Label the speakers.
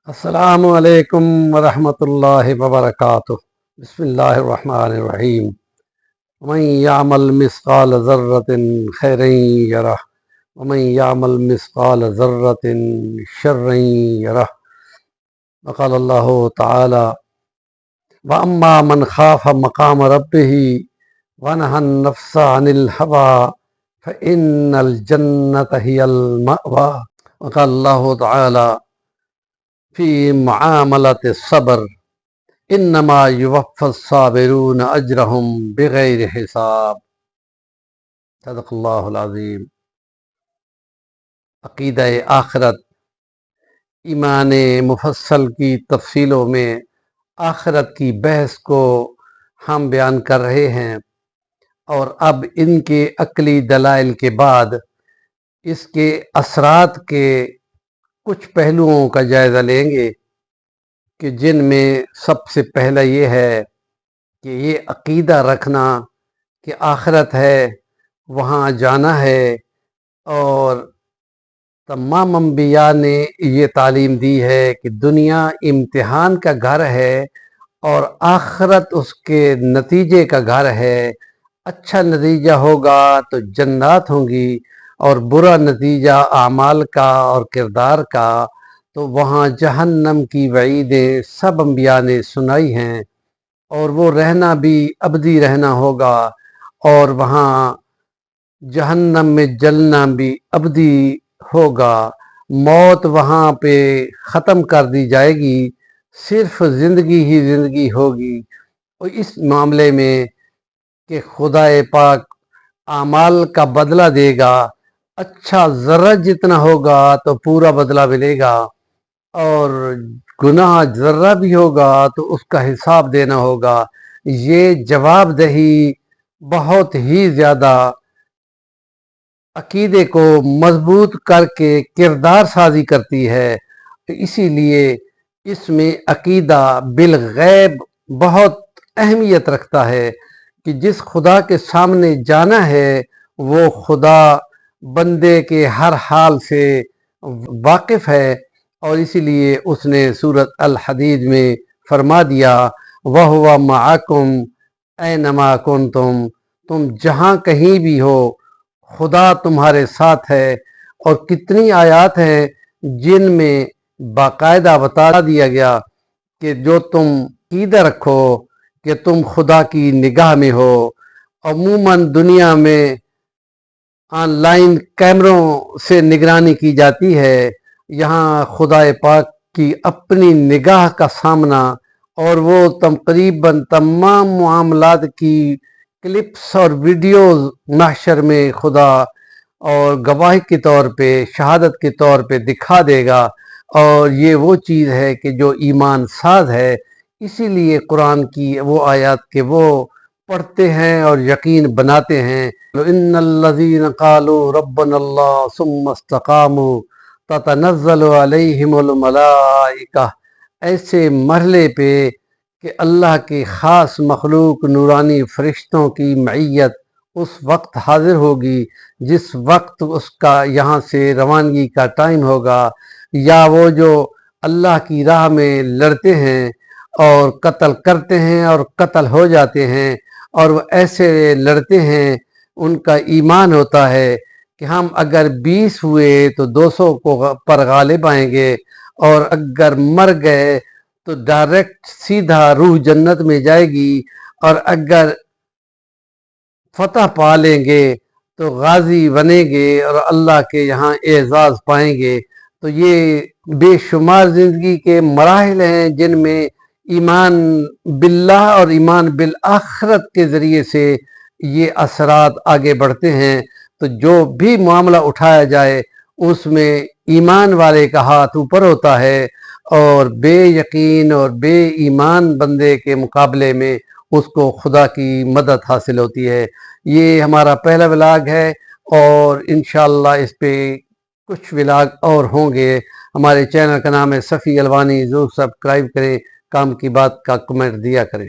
Speaker 1: السلام علیکم ورحمۃ اللہ وبرکاتہ۔ بسم اللہ الرحمن الرحیم۔ ومن یعمل مثقال ذرۃ خیرا یرہ ومن یعمل مثقال ذرۃ شرا یرہ۔ وقال اللہ تعالی واما من خاف مقام ربہ ونہى النفس عن الہوى فإن الجنۃ ہی المأوى۔ وقال اللہ تعالی فی معاملۃ الصبر انما یوفی الصابرون اجرہم بغیر حساب۔ صدق اللہ العظیم۔ عقیدہ آخرت، ایمان مفصل کی تفصیلوں میں آخرت کی بحث کو ہم بیان کر رہے ہیں، اور اب ان کے عقلی دلائل کے بعد اس کے اثرات کے کچھ پہلوؤں کا جائزہ لیں گے، کہ جن میں سب سے پہلا یہ ہے کہ یہ عقیدہ رکھنا کہ آخرت ہے، وہاں جانا ہے، اور تمام انبیاء نے یہ تعلیم دی ہے کہ دنیا امتحان کا گھر ہے اور آخرت اس کے نتیجے کا گھر ہے۔ اچھا نتیجہ ہوگا تو جنات ہوں گی، اور برا نتیجہ اعمال کا اور کردار کا تو وہاں جہنم کی وعیدیں سب انبیاء نے سنائی ہیں، اور وہ رہنا بھی ابدی رہنا ہوگا، اور وہاں جہنم میں جلنا بھی ابدی ہوگا۔ موت وہاں پہ ختم کر دی جائے گی، صرف زندگی ہی زندگی ہوگی۔ اور اس معاملے میں کہ خدا پاک اعمال کا بدلہ دے گا، اچھا ذرہ جتنا ہوگا تو پورا بدلہ ملے گا، اور گناہ ذرہ بھی ہوگا تو اس کا حساب دینا ہوگا۔ یہ جواب دہی بہت ہی زیادہ عقیدے کو مضبوط کر کے کردار سازی کرتی ہے، تو اسی لیے اس میں عقیدہ بالغیب بہت اہمیت رکھتا ہے، کہ جس خدا کے سامنے جانا ہے وہ خدا بندے کے ہر حال سے واقف ہے، اور اسی لیے اس نے سورۃ الحدید میں فرما دیا وَهُوَ مَعَكُمْ أَيْنَمَا كُنْتُمْ، تم جہاں کہیں بھی ہو خدا تمہارے ساتھ ہے۔ اور کتنی آیات ہیں جن میں باقاعدہ بتا دیا گیا کہ جو تم عقیدہ رکھو کہ تم خدا کی نگاہ میں ہو۔ عموماً دنیا میں آن لائن کیمروں سے نگرانی کی جاتی ہے، یہاں خدا پاک کی اپنی نگاہ کا سامنا، اور وہ تقریباً تمام معاملات کی کلپس اور ویڈیوز محشر میں خدا اور گواہی کے طور پہ، شہادت کے طور پہ دکھا دے گا، اور یہ وہ چیز ہے کہ جو ایمان ساز ہے۔ اسی لیے قرآن کی وہ آیات کہ وہ پڑھتے ہیں اور یقین بناتے ہیں۔ ان الذین قالوا ربنا اللہ ثم استقاموا تتنزل علیہم الملائکہ، ایسے مرحلے پہ کہ اللہ کے خاص مخلوق نورانی فرشتوں کی معیت اس وقت حاضر ہوگی جس وقت اس کا یہاں سے روانگی کا ٹائم ہوگا، یا وہ جو اللہ کی راہ میں لڑتے ہیں اور قتل کرتے ہیں اور قتل ہو جاتے ہیں، اور وہ ایسے لڑتے ہیں، ان کا ایمان ہوتا ہے کہ ہم اگر 20 ہوئے تو 200 پر غالب آئیں گے، اور اگر مر گئے تو ڈائریکٹ سیدھا روح جنت میں جائے گی، اور اگر فتح پا لیں گے تو غازی بنیں گے اور اللہ کے یہاں اعزاز پائیں گے۔ تو یہ بے شمار زندگی کے مراحل ہیں جن میں ایمان باللہ اور ایمان بالآخرت کے ذریعے سے یہ اثرات آگے بڑھتے ہیں۔ تو جو بھی معاملہ اٹھایا جائے اس میں ایمان والے کا ہاتھ اوپر ہوتا ہے، اور بے یقین اور بے ایمان بندے کے مقابلے میں اس کو خدا کی مدد حاصل ہوتی ہے۔ یہ ہمارا پہلا ولاگ ہے، اور انشاءاللہ اس پہ کچھ ولاگ اور ہوں گے۔ ہمارے چینل کا نام ہے صفی الوانی، ضرور سبسکرائب کریں، کام کی بات کا کمنٹ دیا کریں۔